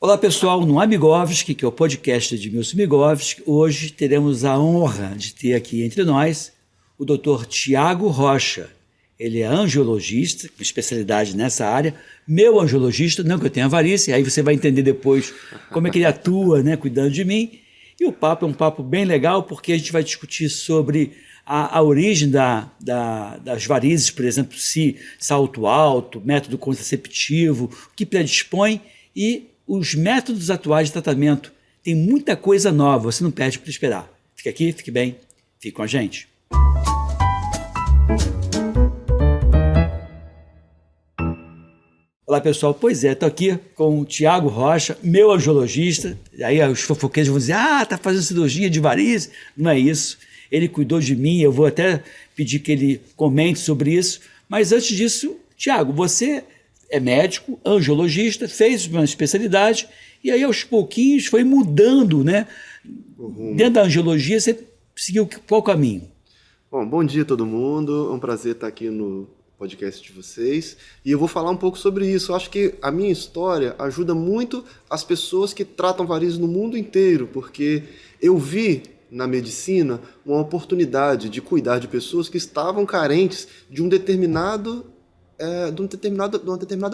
Olá pessoal, no Amigovski, que é o podcast de Edmilson Migovski, hoje teremos a honra de ter aqui entre nós o Dr. Tiago Rocha. Ele é angiologista, com especialidade nessa área, meu angiologista, não que eu tenha varícia, aí você vai entender depois como é que ele atua, né, cuidando de mim. E o papo é um papo bem legal, porque a gente vai discutir sobre a origem das varizes, por exemplo, se salto alto, método contraceptivo, o que predispõe e os métodos atuais de tratamento. Tem muita coisa nova, você não perde para esperar. Fique aqui, fique bem, fique com a gente. Olá pessoal, pois é, estou aqui com o Tiago Rocha, meu angiologista. Aí os fofoqueiros vão dizer, está fazendo cirurgia de varizes. Não é isso, ele cuidou de mim, eu vou até pedir que ele comente sobre isso. Mas antes disso, Tiago, você é médico, angiologista, fez uma especialidade e aí aos pouquinhos foi mudando, né? Dentro da angiologia você seguiu qual caminho? Bom dia a todo mundo, é um prazer estar aqui no podcast de vocês e eu vou falar um pouco sobre isso. Eu acho que a minha história ajuda muito as pessoas que tratam varizes no mundo inteiro, porque eu vi na medicina uma oportunidade de cuidar de pessoas que estavam carentes de uma determinada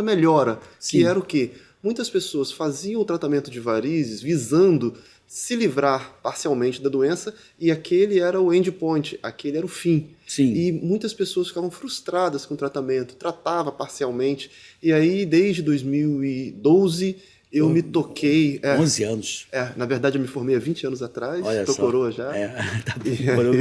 melhora. Sim. Que era o quê? Muitas pessoas faziam o tratamento de varizes visando se livrar parcialmente da doença e aquele era o endpoint, aquele era o fim. Sim. E muitas pessoas ficavam frustradas com o tratamento, tratava parcialmente. E aí, desde 2012, eu me toquei... 11 anos. Na verdade, eu me formei há 20 anos atrás, Olha tô só. Coroa já. Tá bom,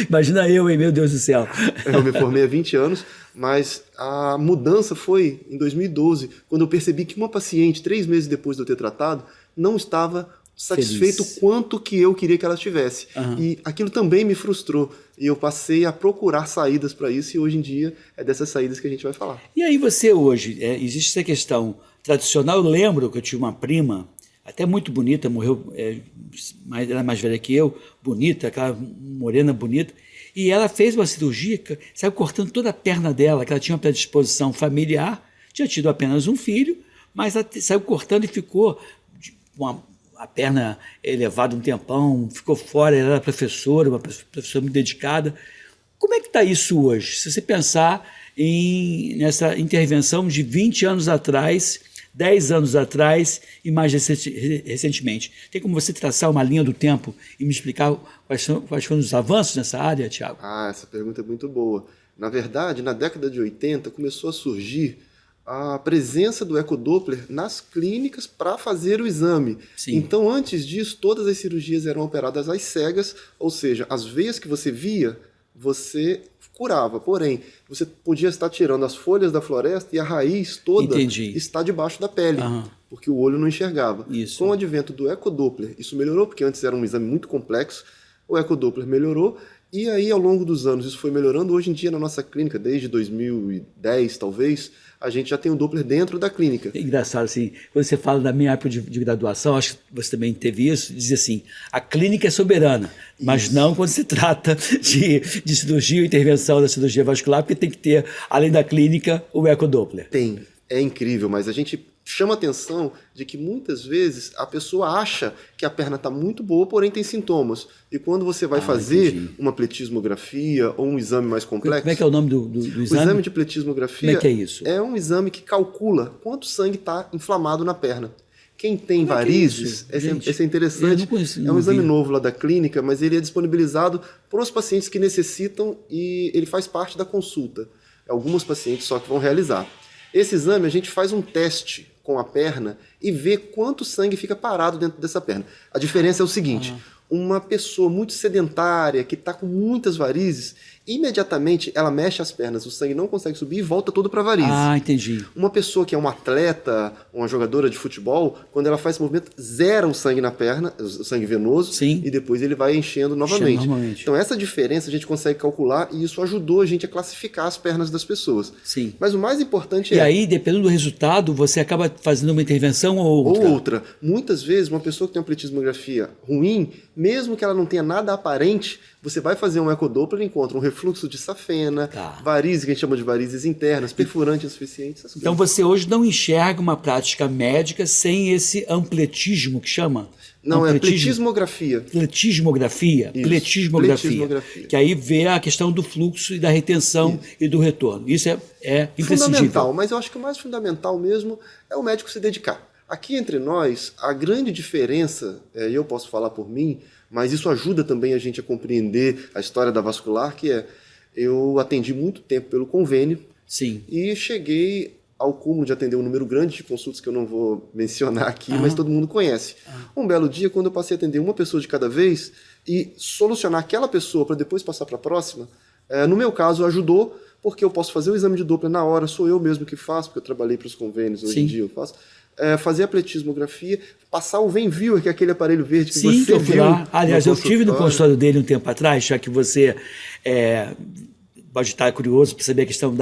imagina eu, hein, meu Deus do céu. Eu me formei há 20 anos, mas a mudança foi em 2012, quando eu percebi que uma paciente, 3 meses depois de eu ter tratado, não estava satisfeito o quanto que eu queria que ela tivesse. Uhum. E aquilo também me frustrou. E eu passei a procurar saídas para isso e hoje em dia é dessas saídas que a gente vai falar. E aí você hoje, existe essa questão tradicional, eu lembro que eu tinha uma prima, até muito bonita, morreu, era mais velha que eu, bonita, aquela morena bonita, e ela fez uma cirurgia, saiu cortando toda a perna dela, que ela tinha uma predisposição familiar, tinha tido apenas um filho, mas ela saiu cortando e ficou com a perna elevada um tempão, ficou fora, ela era professora, uma professora muito dedicada. Como é que está isso hoje? Se você pensar nessa intervenção de 20 anos atrás, 10 anos atrás e mais recentemente. Tem como você traçar uma linha do tempo e me explicar quais foram os avanços nessa área, Tiago? Essa pergunta é muito boa. Na verdade, na década de 80 começou a surgir a presença do ecodoppler nas clínicas para fazer o exame. Sim. Então, antes disso, todas as cirurgias eram operadas às cegas, ou seja, as veias que você via, você curava. Porém, você podia estar tirando as folhas da floresta e a raiz toda está debaixo da pele, porque o olho não enxergava. Isso. Com o advento do ecodoppler, isso melhorou, porque antes era um exame muito complexo, o ecodoppler melhorou, e aí ao longo dos anos isso foi melhorando. Hoje em dia na nossa clínica, desde 2010 talvez, a gente já tem o Doppler dentro da clínica. É engraçado, assim, quando você fala da minha época de graduação, acho que você também teve isso, diz assim, a clínica é soberana, mas não quando se trata de cirurgia ou intervenção da cirurgia vascular, porque tem que ter, além da clínica, o ecodoppler. Tem, é incrível, mas a gente chama atenção de que muitas vezes a pessoa acha que a perna está muito boa, porém tem sintomas. E quando você vai fazer uma pletismografia ou um exame mais complexo... Como é que é o nome do exame? O exame de pletismografia como é que é isso? É um exame que calcula quanto sangue está inflamado na perna. Quem tem varizes, esse é interessante, é um exame novo lá da clínica, mas ele é disponibilizado para os pacientes que necessitam e ele faz parte da consulta. Alguns pacientes só que vão realizar. Esse exame a gente faz um teste com a perna e vê quanto sangue fica parado dentro dessa perna. A diferença é o seguinte, uma pessoa muito sedentária, que está com muitas varizes, imediatamente ela mexe as pernas, o sangue não consegue subir e volta todo para a varize. Entendi. Uma pessoa que é um atleta, uma jogadora de futebol, quando ela faz esse movimento, zera o sangue na perna, o sangue venoso, Sim. E depois ele vai enchendo novamente. Então essa diferença a gente consegue calcular e isso ajudou a gente a classificar as pernas das pessoas. Sim. Mas o mais importante E aí, dependendo do resultado, você acaba fazendo uma intervenção ou outra? Muitas vezes, uma pessoa que tem uma pletismografia ruim, mesmo que ela não tenha nada aparente, você vai fazer um ecodoppler e encontra um refluxo de safena, varizes, que a gente chama de varizes internas, perfurantes insuficientes. Então você hoje não enxerga uma prática médica sem esse ampletismo que chama? Não, é pletismografia. Pletismografia? Pletismografia. Que aí vê a questão do fluxo e da retenção e do retorno. Isso é imprescindível. Fundamental, mas eu acho que o mais fundamental mesmo é o médico se dedicar. Aqui entre nós, a grande diferença, eu posso falar por mim, mas isso ajuda também a gente a compreender a história da vascular, que eu atendi muito tempo pelo convênio. Sim. E cheguei ao cúmulo de atender um número grande de consultas que eu não vou mencionar aqui, mas todo mundo conhece. Um belo dia, quando eu passei a atender uma pessoa de cada vez e solucionar aquela pessoa para depois passar para a próxima, no meu caso ajudou, porque eu posso fazer o exame de Doppler na hora, sou eu mesmo que faço, porque eu trabalhei para os convênios, hoje em dia eu faço. Fazer a pletismografia, passar o Venviewer, que é aquele aparelho verde que você eu fui viu. Lá. Aliás, eu estive no consultório dele um tempo atrás, já que você pode estar curioso para saber a questão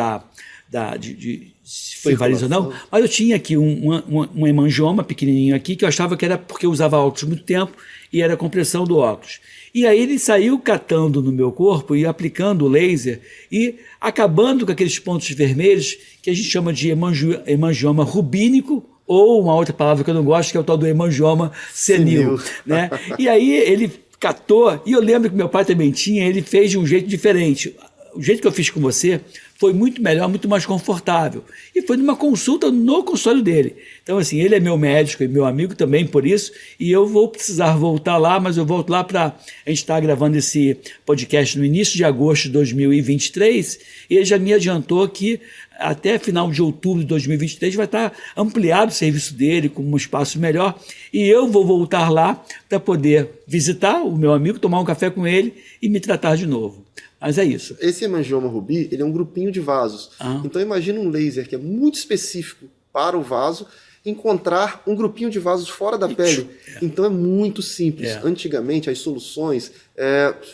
se foi variz ou não, mas eu tinha aqui um hemangioma pequenininho aqui, que eu achava que era porque eu usava óculos muito tempo e era a compressão do óculos. E aí ele saiu catando no meu corpo e aplicando o laser e acabando com aqueles pontos vermelhos que a gente chama de hemangioma rubínico, ou uma outra palavra que eu não gosto, que é o tal do hemangioma senil. Né? E aí ele catou, e eu lembro que meu pai também tinha, ele fez de um jeito diferente. O jeito que eu fiz com você foi muito melhor, muito mais confortável. E foi numa consulta no consultório dele. Então, assim, ele é meu médico e meu amigo também por isso, e eu vou precisar voltar lá, mas eu volto lá para... A gente está gravando esse podcast no início de agosto de 2023, e ele já me adiantou que até final de outubro de 2023 vai estar ampliado o serviço dele, com um espaço melhor, e eu vou voltar lá para poder visitar o meu amigo, tomar um café com ele e me tratar de novo. Mas é isso. Esse hemangioma rubi, ele é um grupinho de vasos. Então imagina um laser que é muito específico para o vaso, encontrar um grupinho de vasos fora da pele. Então é muito simples. Antigamente as soluções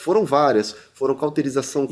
foram várias. Foram cauterização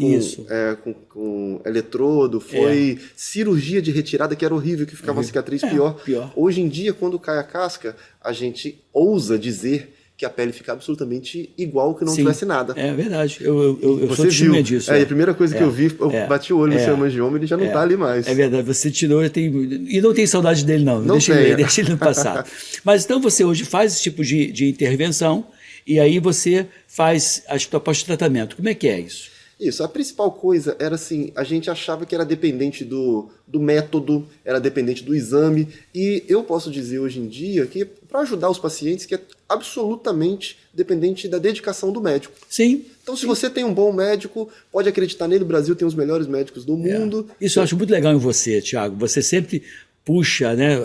com eletrodo, foi cirurgia de retirada, que era horrível, que ficava uma cicatriz pior. Hoje em dia, quando cai a casca, a gente ousa dizer que a pele fica absolutamente igual que não tivesse nada. É verdade. Eu sou testemunha disso. A primeira coisa que eu vi, eu bati o olho no seu hemangioma, ele já não está ali mais. É verdade, você tirou, e não tem saudade dele não. Deixa ele no passado. Mas então você hoje faz esse tipo de intervenção e aí você faz as propostas de tratamento. Como é que é isso? Isso, a principal coisa era assim, a gente achava que era dependente do método, era dependente do exame, e eu posso dizer hoje em dia que para ajudar os pacientes que é absolutamente dependente da dedicação do médico. Sim. Então se você tem um bom médico, pode acreditar nele, o Brasil tem os melhores médicos do mundo. Isso eu acho muito legal em você, Thiago, você sempre puxa, né,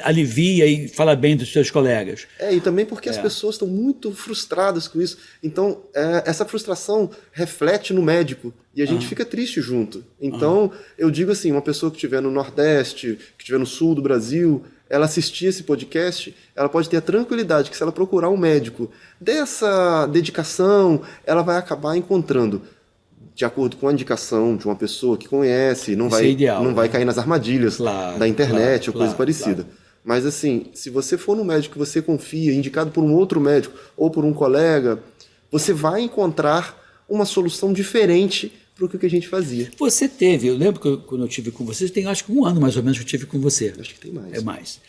alivia e fala bem dos seus colegas. E também porque as pessoas estão muito frustradas com isso. Então, essa frustração reflete no médico e a gente fica triste junto. Então, eu digo assim, uma pessoa que estiver no Nordeste, que estiver no Sul do Brasil, ela assistir esse podcast, ela pode ter a tranquilidade que se ela procurar um médico dessa dedicação, ela vai acabar encontrando, de acordo com a indicação de uma pessoa que conhece, não vai cair nas armadilhas da internet ou coisa parecida. Mas assim, se você for no médico que você confia, indicado por um outro médico ou por um colega, você vai encontrar uma solução diferente para o que a gente fazia. Você teve, eu lembro que quando eu tive com você, tem acho que 1 ano mais ou menos que eu tive com você. Acho que tem mais. É mais.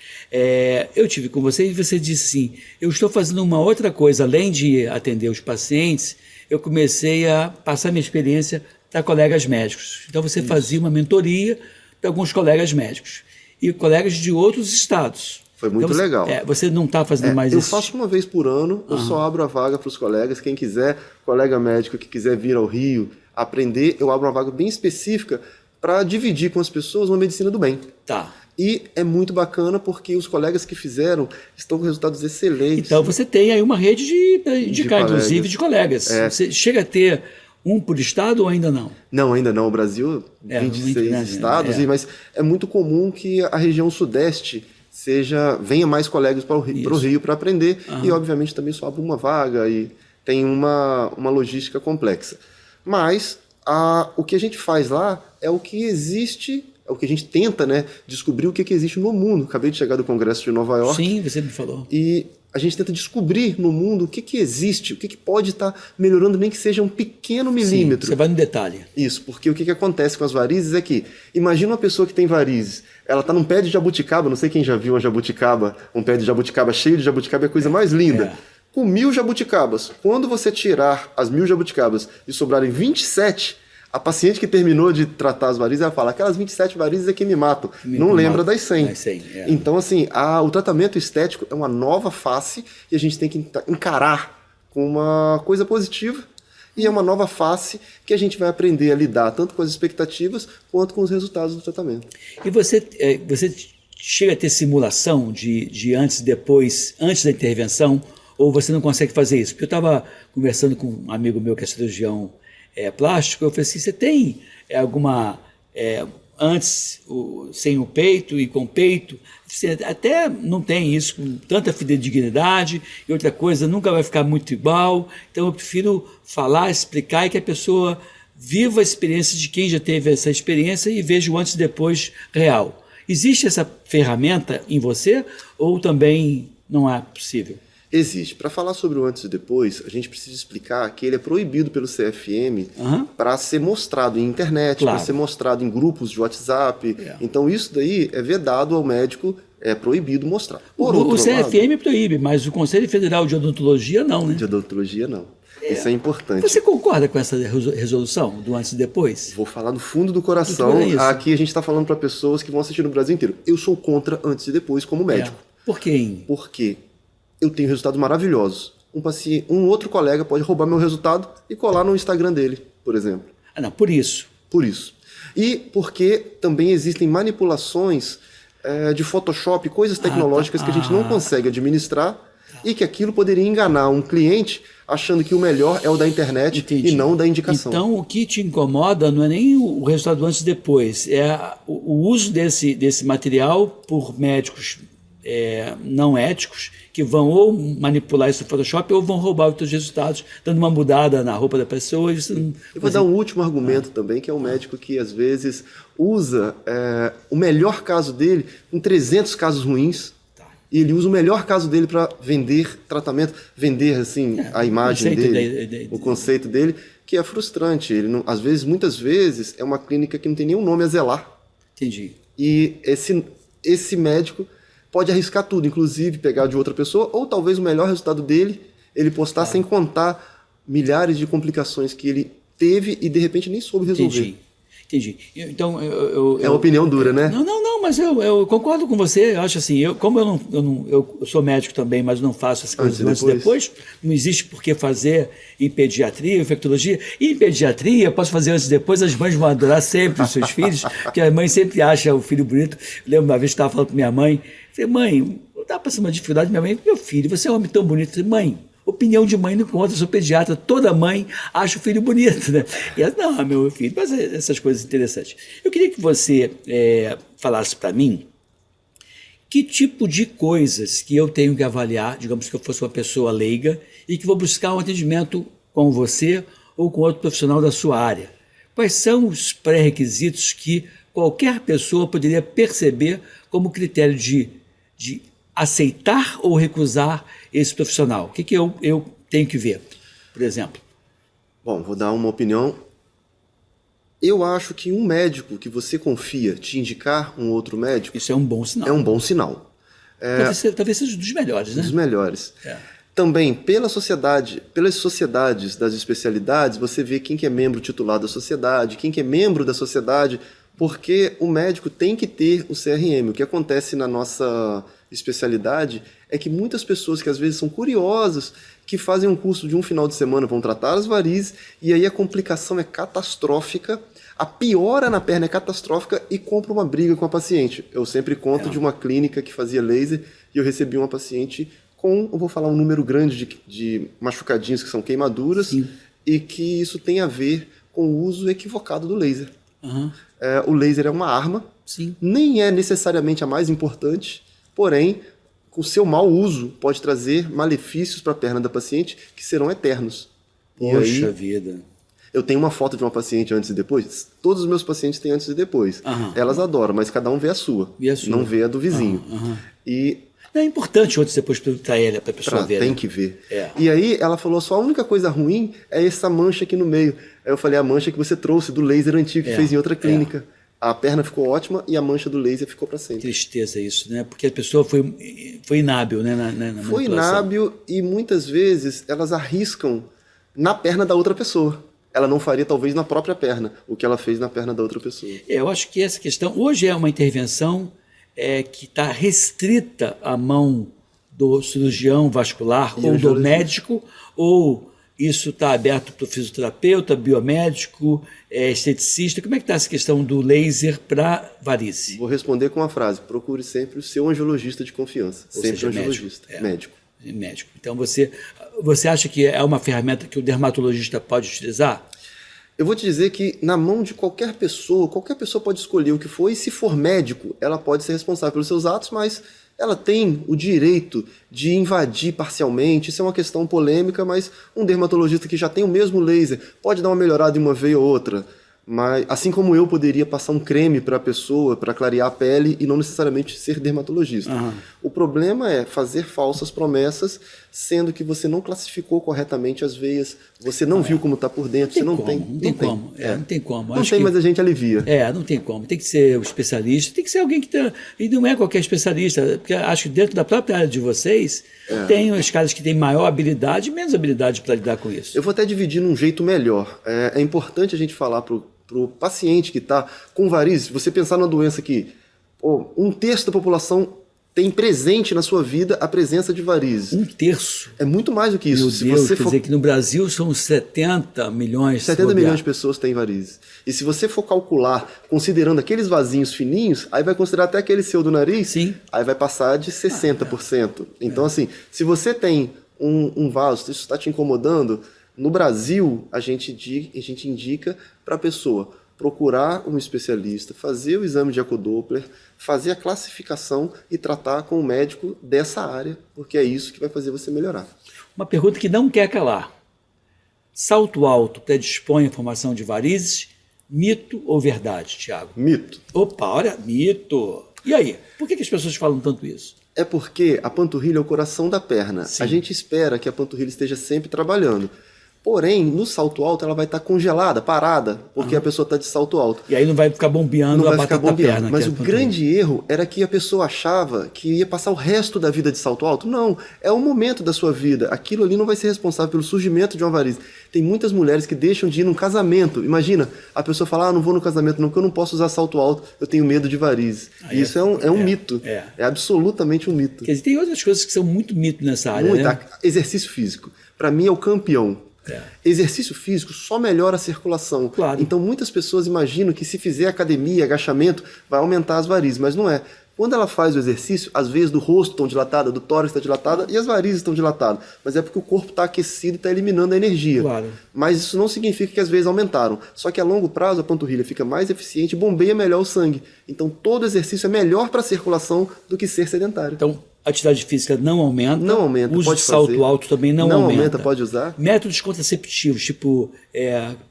Eu tive com você e você disse assim, eu estou fazendo uma outra coisa, além de atender os pacientes, eu comecei a passar minha experiência para colegas médicos. Então você fazia uma mentoria para alguns colegas médicos e colegas de outros estados. Foi muito legal. Você não está fazendo mais isso? Eu faço uma vez por ano, eu só abro a vaga para os colegas. Quem quiser, colega médico que quiser vir ao Rio aprender, eu abro uma vaga bem específica para dividir com as pessoas uma medicina do bem. Tá. E é muito bacana porque os colegas que fizeram estão com resultados excelentes. Então você tem aí uma rede inclusive, de colegas. Você chega a ter um por estado ou ainda não? Não, ainda não. O Brasil, 26 estados, mas é muito comum que a região sudeste venha mais colegas para o Rio para aprender e, obviamente, também só abre uma vaga e tem uma logística complexa. Mas o que a gente faz lá é o que existe é o que a gente tenta, né, descobrir o que existe no mundo. Acabei de chegar do Congresso de Nova York. Sim, você me falou. E a gente tenta descobrir no mundo o que existe, o que pode estar melhorando, nem que seja um pequeno milímetro. Sim, você vai no detalhe. Isso, porque o que acontece com as varizes é que, imagina uma pessoa que tem varizes, ela está num pé de jabuticaba, não sei quem já viu uma jabuticaba, um pé de jabuticaba cheio de jabuticaba é a coisa mais linda. Com 1000 jabuticabas, quando você tirar as 1000 jabuticabas e sobrarem 27, a paciente que terminou de tratar as varizes, ela fala, aquelas 27 varizes é que me matam, não lembra das 100. Então, assim, o tratamento estético é uma nova face e a gente tem que encarar com uma coisa positiva e é uma nova face que a gente vai aprender a lidar tanto com as expectativas quanto com os resultados do tratamento. E você chega a ter simulação de antes e depois, antes da intervenção, ou você não consegue fazer isso? Porque eu estava conversando com um amigo meu que é cirurgião plástico, eu falei assim, você tem alguma, antes sem o peito e com o peito, você até não tem isso com tanta fidedignidade, e outra coisa, nunca vai ficar muito igual, então eu prefiro falar, explicar e que a pessoa viva a experiência de quem já teve essa experiência e veja o antes e depois real. Existe essa ferramenta em você ou também não é possível? Existe. Para falar sobre o antes e depois, a gente precisa explicar que ele é proibido pelo CFM para ser mostrado em internet, para ser mostrado em grupos de WhatsApp. Então isso daí é vedado ao médico, é proibido mostrar. O CFM proíbe, mas o Conselho Federal de Odontologia não, né? De odontologia não. Isso é importante. Você concorda com essa resolução do antes e depois? Vou falar do fundo do coração. Aqui a gente está falando para pessoas que vão assistir no Brasil inteiro. Eu sou contra antes e depois como médico. Por quê? Porque eu tenho resultados maravilhosos. Um outro colega pode roubar meu resultado e colar no Instagram dele, por exemplo. Ah, não, por isso. Por isso. E porque também existem manipulações de Photoshop, coisas tecnológicas que a gente não consegue administrar e que aquilo poderia enganar um cliente achando que o melhor é o da internet e não da indicação. Então, o que te incomoda não é nem o resultado antes e depois, é o uso desse material por médicos não éticos que vão ou manipular isso no Photoshop ou vão roubar os teus resultados, dando uma mudada na roupa da pessoa. Eu vou dar um último argumento também, que é um médico que às vezes usa o melhor caso dele com 300 casos ruins, e ele usa o melhor caso dele para vender tratamento, vender assim, a imagem dele, o conceito dele, que é frustrante. Ele não, muitas vezes, é uma clínica que não tem nenhum nome a zelar. Entendi. E esse médico pode arriscar tudo, inclusive pegar de outra pessoa, ou talvez o melhor resultado dele, ele postar sem contar milhares de complicações que ele teve e de repente nem soube resolver. Entendi. Então, é uma opinião dura, né? Não, mas eu concordo com você. Eu acho assim, eu sou médico também, mas não faço as coisas antes e depois. Não existe por que fazer em pediatria, infectologia. E em pediatria, eu posso fazer antes e depois, as mães vão adorar sempre os seus filhos, porque a mãe sempre acha o filho bonito. Eu lembro uma vez que estava falando com minha mãe, falei, mãe, não dá para ser uma dificuldade. Minha mãe, meu filho, você é um homem tão bonito. Eu falei, mãe, opinião de mãe não conta, eu sou pediatra, toda mãe acha o filho bonito, né? E ela, não, meu filho, mas essas coisas interessantes. Eu queria que você falasse para mim que tipo de coisas que eu tenho que avaliar, digamos que eu fosse uma pessoa leiga e que vou buscar um atendimento com você ou com outro profissional da sua área. Quais são os pré-requisitos que qualquer pessoa poderia perceber como critério de aceitar ou recusar esse profissional? O que eu tenho que ver, por exemplo? Bom, vou dar uma opinião. Eu acho que um médico que você confia te indicar um outro médico... Isso é um bom sinal. É um bom sinal. Talvez seja dos melhores, né? Dos melhores. Também, pelas sociedades das especialidades, você vê quem que é membro titular da sociedade, quem que é membro da sociedade, porque o médico tem que ter o CRM. O que acontece na nossa especialidade é que muitas pessoas que às vezes são curiosas, que fazem um curso de um final de semana, vão tratar as varizes, e aí a complicação é catastrófica, a piora na perna é catastrófica e compra uma briga com a paciente. Eu sempre conto de uma clínica que fazia laser e eu recebi uma paciente eu vou falar um número grande de machucadinhos que são queimaduras, e que isso tem a ver com o uso equivocado do laser. O laser é uma arma, nem é necessariamente a mais importante, porém, com o seu mau uso, pode trazer malefícios para a perna da paciente que serão eternos. Poxa vida. Eu tenho uma foto de uma paciente antes e depois. Todos os meus pacientes têm antes e depois. Elas adoram, mas cada um vê a sua. Não vê a do vizinho. E é importante antes e depois para a pessoa ver. Tem que ver. E aí ela falou, só a única coisa ruim é essa mancha aqui no meio. Aí eu falei, a mancha que você trouxe do laser antigo que fez em outra clínica. A perna ficou ótima e a mancha do laser ficou para sempre. Tristeza isso, né? Porque a pessoa foi inábil, né? Na foi inábil e muitas vezes elas arriscam na perna da outra pessoa. Ela não faria talvez na própria perna o que ela fez na perna da outra pessoa. Eu acho que essa questão hoje é uma intervenção que está restrita à mão do cirurgião vascular ou do médico, ou isso está aberto para o fisioterapeuta, biomédico, esteticista. Como é que está essa questão do laser para varize? Vou responder com uma frase: procure sempre o seu angiologista de confiança. Ou sempre seja, angiologista, médico. Então você acha que é uma ferramenta que o dermatologista pode utilizar? Eu vou te dizer que na mão de qualquer pessoa pode escolher o que for, e se for médico, ela pode ser responsável pelos seus atos, mas ela tem o direito de invadir parcialmente. Isso é uma questão polêmica, mas um dermatologista que já tem o mesmo laser pode dar uma melhorada em uma veia ou outra. Mas, assim como eu poderia passar um creme para a pessoa, para clarear a pele, e não necessariamente ser dermatologista. O problema é fazer falsas promessas, sendo que você não classificou corretamente as veias, você não viu como está por dentro, você não tem. Não tem como. Não tem como. Não tem, mas a gente alivia. Não tem como. Tem que ser o especialista, tem que ser alguém que tá, e não é qualquer especialista, porque acho que dentro da própria área de vocês, tem os caras que têm maior habilidade e menos habilidade para lidar com isso. Eu vou até dividir num jeito melhor. É importante a gente falar para o paciente que está com varizes, você pensar numa doença que 1/3 da população tem presente na sua vida a presença de varizes. 1/3? É muito mais do que isso. Meu Deus, quer dizer que no Brasil são 70 milhões. 70 milhões de pessoas têm varizes. E se você for calcular, considerando aqueles vasinhos fininhos, aí vai considerar até aquele seu do nariz, aí vai passar de 60%. Então, assim, se você tem um vaso, isso está te incomodando, no Brasil, a gente indica para a pessoa procurar um especialista, fazer o exame de ecodoppler, fazer a classificação e tratar com o médico dessa área, porque é isso que vai fazer você melhorar. Uma pergunta que não quer calar. Salto alto predispõe à formação de varizes? Mito ou verdade, Thiago? Mito. Opa, olha, mito. E aí, por que as pessoas falam tanto isso? É porque a panturrilha é o coração da perna. A gente espera que a panturrilha esteja sempre trabalhando. Porém, no salto alto ela vai estar congelada, parada, porque a pessoa está de salto alto. E aí não vai ficar bombeando a batata da perna. Mas o grande erro era que a pessoa achava que ia passar o resto da vida de salto alto. Não, é um momento da sua vida. Aquilo ali não vai ser responsável pelo surgimento de uma varize. Tem muitas mulheres que deixam de ir num casamento. Imagina, a pessoa fala, não vou no casamento não, porque eu não posso usar salto alto, eu tenho medo de varize. E isso é um mito. É absolutamente um mito. Quer dizer, tem outras coisas que são muito mito nessa área, né? Exercício físico. Para mim é o campeão. Exercício físico só melhora a circulação. Claro. Então muitas pessoas imaginam que se fizer academia, agachamento, vai aumentar as varizes, mas não é. Quando ela faz o exercício, as veias do rosto estão dilatadas, do tórax está dilatada e as varizes estão dilatadas. Mas é porque o corpo está aquecido e está eliminando a energia. Claro. Mas isso não significa que as veias aumentaram. Só que a longo prazo a panturrilha fica mais eficiente e bombeia melhor o sangue. Então todo exercício é melhor para a circulação do que ser sedentário. Então, atividade física não aumenta. Não aumenta, uso de salto alto também não aumenta. Não aumenta, pode usar. Métodos contraceptivos, tipo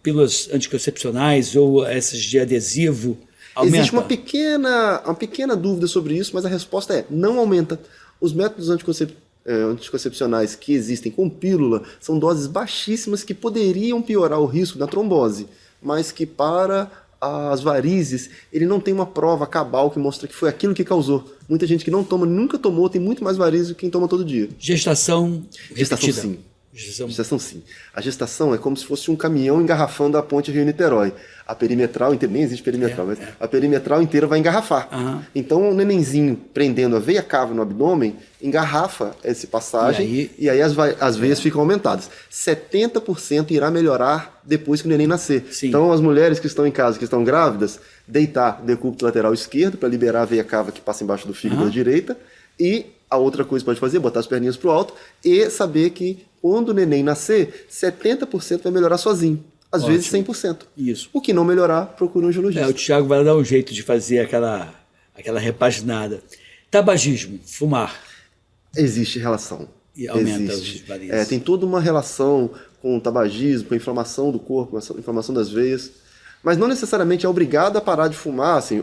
pílulas anticoncepcionais ou essas de adesivo, aumenta? Existe uma pequena dúvida sobre isso, mas a resposta é não aumenta. Os métodos anticoncepcionais que existem com pílula são doses baixíssimas que poderiam piorar o risco da trombose, mas que para as varizes, ele não tem uma prova cabal que mostra que foi aquilo que causou. Muita gente que não toma, nunca tomou, tem muito mais varizes do que quem toma todo dia. Gestação repetida. Sim. Gestação sim. A gestação é como se fosse um caminhão engarrafando a ponte Rio-Niterói. A perimetral inteira, nem existe perimetral, mas a perimetral inteira vai engarrafar. Então o nenenzinho prendendo a veia cava no abdômen, engarrafa essa passagem e aí as veias ficam aumentadas. 70% irá melhorar depois que o neném nascer. Sim. Então as mulheres que estão em casa, que estão grávidas, deitar decúbito lateral esquerdo para liberar a veia cava que passa embaixo do fígado da direita, e a outra coisa que pode fazer é botar as perninhas para o alto e saber que quando o neném nascer, 70% vai melhorar sozinho. Às vezes 100%. Isso. O que não melhorar, procura um angiologista. O Thiago vai dar um jeito de fazer aquela repaginada. Tabagismo, fumar. Existe relação. E aumenta Existe. as varizes. Tem toda uma relação com o tabagismo, com a inflamação do corpo, com a inflamação das veias. Mas não necessariamente é obrigado a parar de fumar. Assim,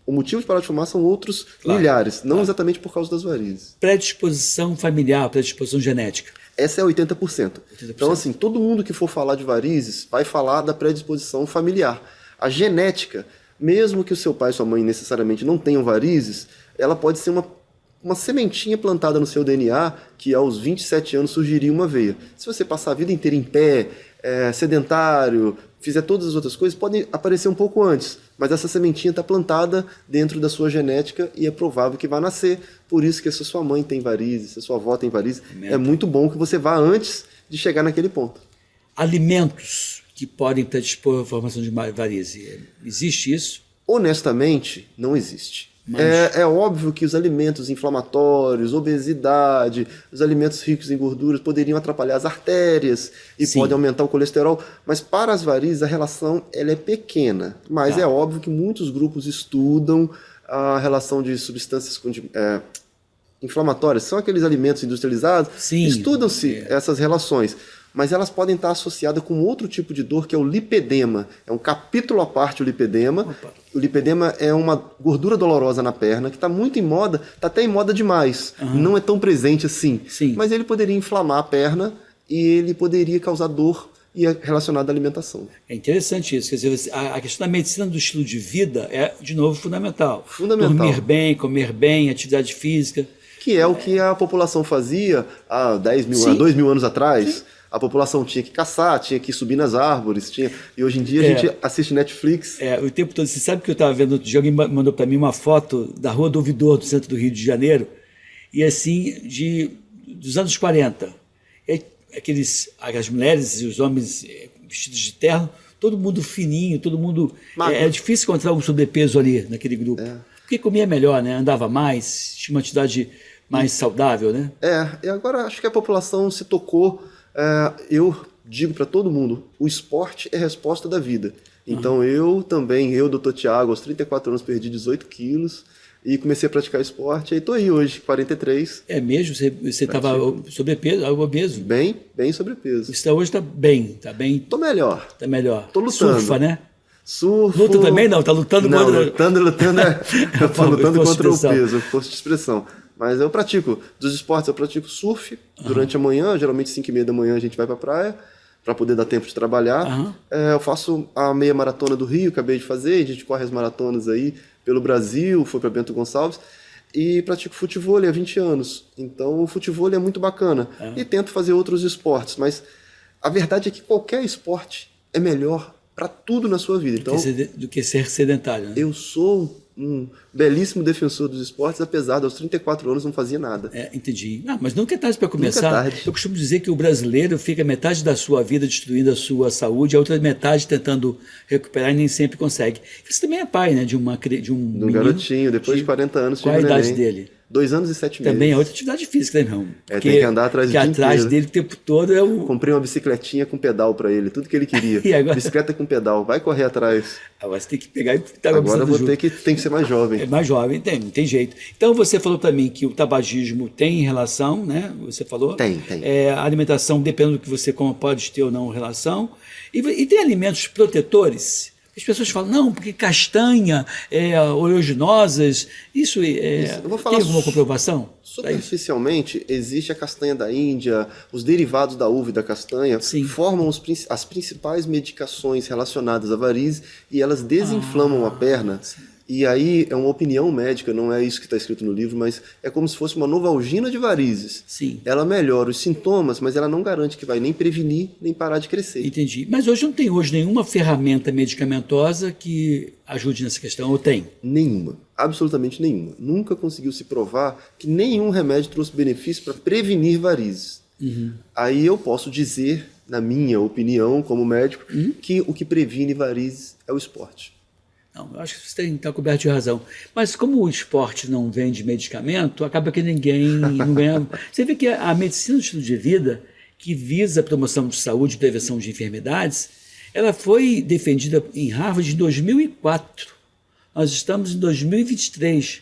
o motivo de parar de fumar são outros milhares, não exatamente por causa das varizes. Predisposição familiar, predisposição genética. Essa é 80%. Então, assim, todo mundo que for falar de varizes vai falar da predisposição familiar. A genética, mesmo que o seu pai e sua mãe necessariamente não tenham varizes, ela pode ser uma sementinha plantada no seu DNA que aos 27 anos surgiria uma veia. Se você passar a vida inteira em pé, sedentário, fizer todas as outras coisas, podem aparecer um pouco antes, mas essa sementinha está plantada dentro da sua genética e é provável que vai nascer. Por isso que se a sua mãe tem varizes, se a sua avó tem varizes, é muito bom que você vá antes de chegar naquele ponto. Alimentos que podem predispor à formação de varizes, existe isso? Honestamente, não existe. É óbvio que os alimentos inflamatórios, obesidade, os alimentos ricos em gorduras poderiam atrapalhar as artérias e podem aumentar o colesterol, mas para as varizes a relação ela é pequena. Mas é óbvio que muitos grupos estudam a relação de substâncias inflamatórias, são aqueles alimentos industrializados, estudam-se essas relações. Mas elas podem estar associadas com outro tipo de dor, que é o lipedema. É um capítulo à parte o lipedema. Opa. O lipedema é uma gordura dolorosa na perna, que está muito em moda, está até em moda demais. Não é tão presente assim. Mas ele poderia inflamar a perna e ele poderia causar dor e é relacionado à alimentação. É interessante isso. Quer dizer, a questão da medicina do estilo de vida é, de novo, fundamental. Dormir bem, comer bem, atividade física. Que é o que a população fazia há 2 mil anos atrás. A população tinha que caçar, tinha que subir nas árvores, e hoje em dia a gente assiste Netflix. O tempo todo. Você sabe que eu estava vendo outro dia, alguém mandou para mim uma foto da Rua do Ouvidor, do centro do Rio de Janeiro, e assim, dos anos 40. Aquelas mulheres e os homens vestidos de terno, todo mundo fininho, todo mundo... É difícil encontrar um sobrepeso ali naquele grupo. Porque comia melhor, né? Andava mais, tinha uma atividade mais saudável, né? E agora acho que a população se tocou. Eu digo para todo mundo, o esporte é a resposta da vida. Então eu, doutor Tiago, aos 34 anos perdi 18 quilos e comecei a praticar esporte. Aí estou aí hoje, 43. É mesmo? Você estava sobrepeso, obeso? Bem sobrepeso. Você hoje está bem? Estou melhor. Está melhor. Estou lutando. Surfa, né? Surfo. Luta também não? Está lutando contra... Lutando estou lutando contra o peso, força de expressão. Mas eu pratico, dos esportes eu pratico surf durante a manhã, geralmente 5h30 da manhã a gente vai para a praia, para poder dar tempo de trabalhar. Eu faço a meia maratona do Rio, acabei de fazer, a gente corre as maratonas aí pelo Brasil, foi para Bento Gonçalves, e pratico futevôlei há 20 anos. Então o futevôlei é muito bacana. E tento fazer outros esportes, mas a verdade é que qualquer esporte é melhor para tudo na sua vida. Então, do que ser sedentário, né? Eu sou um belíssimo defensor dos esportes, apesar de aos 34 anos não fazia nada. Entendi. Mas nunca é tarde para começar. Nunca é tarde. Eu costumo dizer que o brasileiro fica metade da sua vida destruindo a sua saúde, a outra metade tentando recuperar e nem sempre consegue. Você também é pai, né, de um garotinho, depois de 40 anos. Qual a idade dele? 2 anos e 7 meses. Também é outra atividade física, né, irmão? Tem que andar atrás dele o tempo todo é o... Comprei uma bicicletinha com pedal para ele, tudo que ele queria. E agora... Bicicleta com pedal, vai correr atrás. Agora você tem que pegar e... Agora eu vou ter que ser mais jovem. É mais jovem, tem jeito. Então você falou para mim que o tabagismo tem relação, né? Você falou? Tem. A alimentação, dependendo do que você come, pode ter ou não relação. E tem alimentos protetores? As pessoas falam, não, porque castanha, oleaginosas, isso eu vou falar tem alguma comprovação? Superficialmente, existe a castanha da Índia, os derivados da uva e da castanha formam as principais medicações relacionadas a varizes e elas desinflamam a perna. E aí é uma opinião médica, não é isso que está escrito no livro, mas é como se fosse uma novalgina de varizes. Ela melhora os sintomas, mas ela não garante que vai nem prevenir, nem parar de crescer. Entendi. Mas hoje não tem nenhuma ferramenta medicamentosa que ajude nessa questão, ou tem? Nenhuma. Absolutamente nenhuma. Nunca conseguiu se provar que nenhum remédio trouxe benefício para prevenir varizes. Aí eu posso dizer, na minha opinião como médico, que o que previne varizes é o esporte. Não, eu acho que você está coberto de razão. Mas como o esporte não vende medicamento, acaba que ninguém não ganha. Você vê que a medicina do estilo de vida, que visa a promoção de saúde e prevenção de enfermidades, ela foi defendida em Harvard em 2004. Nós estamos em 2023.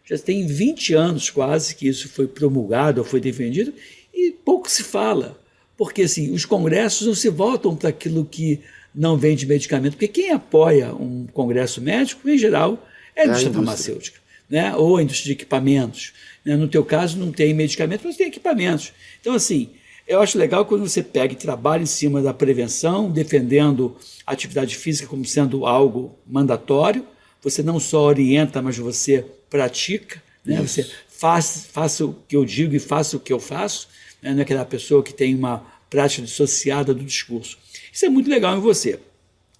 Já tem 20 anos quase que isso foi promulgado ou foi defendido e pouco se fala. Porque assim, os congressos não se voltam para aquilo que não vem de medicamento, porque quem apoia um congresso médico, em geral, é a indústria farmacêutica, né? Ou a indústria de equipamentos. Né? No teu caso, não tem medicamento, mas tem equipamentos. Então, assim, eu acho legal quando você pega e trabalha em cima da prevenção, defendendo a atividade física como sendo algo mandatório. Você não só orienta, mas você pratica. Né? Você faça o que eu digo e faça o que eu faço. Né? Não é aquela pessoa que tem uma prática dissociada do discurso. Isso é muito legal em você.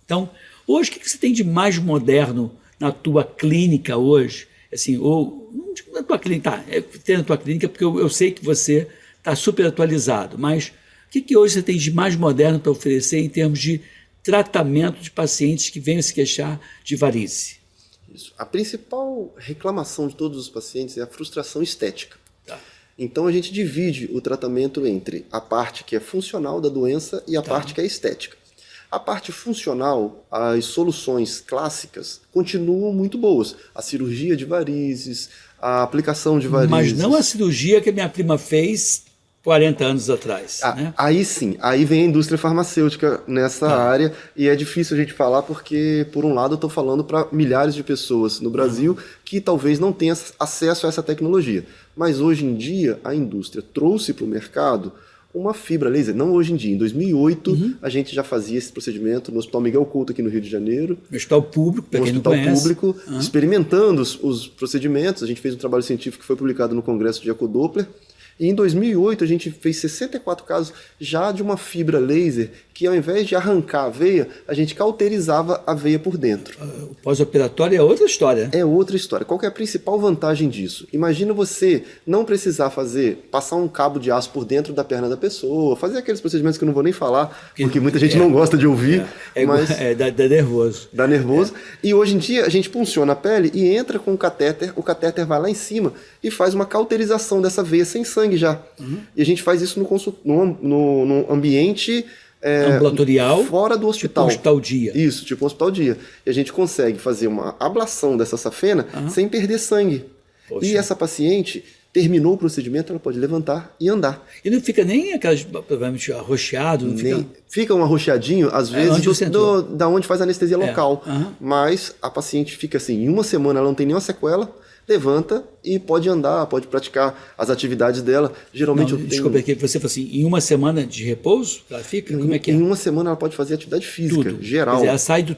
Então, hoje, o que você tem de mais moderno na tua clínica hoje? Assim, ou, não digo na tua clínica, tá, tem na tua clínica porque eu sei que você está super atualizado, mas o que hoje você tem de mais moderno para oferecer em termos de tratamento de pacientes que venham se queixar de varize? Isso. A principal reclamação de todos os pacientes é a frustração estética. Tá. Então a gente divide o tratamento entre a parte que é funcional da doença e a parte que é estética. A parte funcional, as soluções clássicas continuam muito boas. A cirurgia de varizes, a aplicação de varizes. Mas não a cirurgia que a minha prima fez 40 anos atrás. Né? Aí sim, aí vem a indústria farmacêutica nessa área e é difícil a gente falar porque, por um lado, eu estou falando para milhares de pessoas no Brasil que talvez não tenham acesso a essa tecnologia. Mas hoje em dia a indústria trouxe para o mercado uma fibra laser, não hoje em dia, em 2008 a gente já fazia esse procedimento no Hospital Miguel Couto aqui no Rio de Janeiro. No hospital público, para quem não conhece. No hospital público, experimentando os procedimentos. A gente fez um trabalho científico que foi publicado no Congresso de Ecodoppler. E em 2008 a gente fez 64 casos já de uma fibra laser que ao invés de arrancar a veia, a gente cauterizava a veia por dentro. O pós-operatório é outra história. É outra história. Qual que é a principal vantagem disso? Imagina você não precisar passar um cabo de aço por dentro da perna da pessoa, fazer aqueles procedimentos que eu não vou nem falar, porque muita gente não gosta de ouvir. Mas dá nervoso. Dá nervoso. E hoje em dia a gente punciona a pele e entra com o catéter vai lá em cima e faz uma cauterização dessa veia sem sangue já. E a gente faz isso no ambiente ambulatorial, fora do hospital. Tipo hospital dia. Isso, tipo um hospital dia. E a gente consegue fazer uma ablação dessa safena sem perder sangue. Poxa. E essa paciente terminou o procedimento, ela pode levantar e andar. E não fica nem aquelas, provavelmente, arroxeado? Não fica um arroxeadinho, às vezes, da onde faz a anestesia local. Mas a paciente fica assim, em uma semana ela não tem nenhuma sequela, levanta e pode andar, pode praticar as atividades dela. Geralmente desculpa, que você falou assim, em uma semana de repouso, ela fica? Como é que é? Em uma semana ela pode fazer atividade física, geral. Quer dizer, ela sai do